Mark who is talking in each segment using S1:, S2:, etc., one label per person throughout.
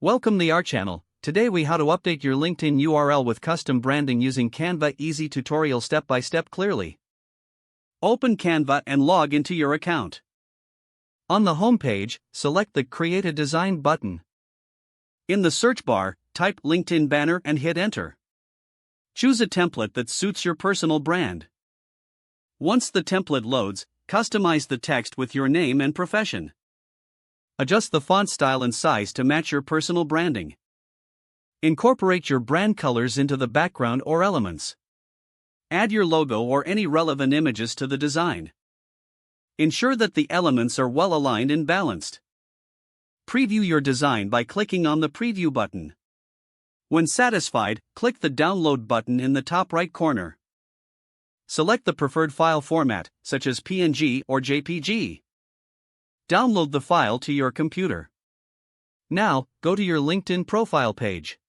S1: Welcome to our channel. Today we how to update your LinkedIn URL with custom branding using Canva. Easy tutorial step by step clearly. Open Canva and log into your account. On the home page, select the Create a Design button. In the search bar, type LinkedIn banner and hit enter. Choose a template that suits your personal brand. Once the template loads, customize the text with your name and profession. Adjust the font style and size to match your personal branding. Incorporate your brand colors into the background or elements. Add your logo or any relevant images to the design. Ensure that the elements are well aligned and balanced. Preview your design by clicking on the Preview button. When satisfied, click the Download button in the top right corner. Select the preferred file format, such as PNG or JPG. Download the file to your computer. Now, go to your LinkedIn profile page.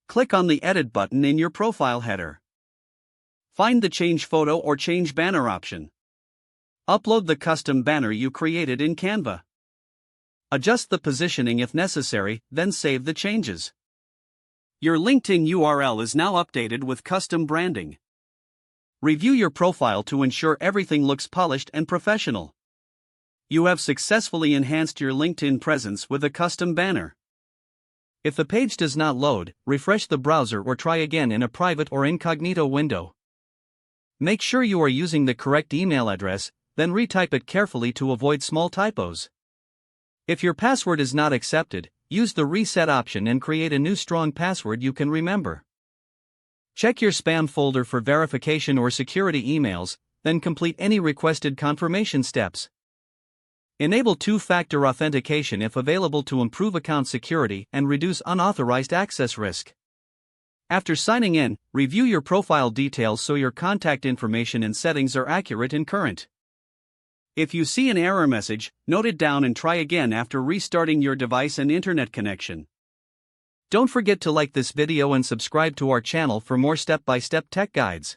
S1: Click on the Edit button in your profile header. Find the Change Photo or Change Banner option. Upload the custom banner you created in Canva. Adjust the positioning if necessary, then save the changes. Your LinkedIn URL is now updated with custom branding. Review your profile to ensure everything looks polished and professional. You have successfully enhanced your LinkedIn presence with a custom banner. If the page does not load, refresh the browser or try again in a private or incognito window. Make sure you are using the correct email address, then retype it carefully to avoid small typos. If your password is not accepted, use the reset option and create a new strong password you can remember. Check your spam folder for verification or security emails, then complete any requested confirmation steps. Enable two-factor authentication if available to improve account security and reduce unauthorized access risk. After signing in, review your profile details so your contact information and settings are accurate and current. If you see an error message, note it down and try again after restarting your device and internet connection. Don't forget to like this video and subscribe to our channel for more step-by-step tech guides.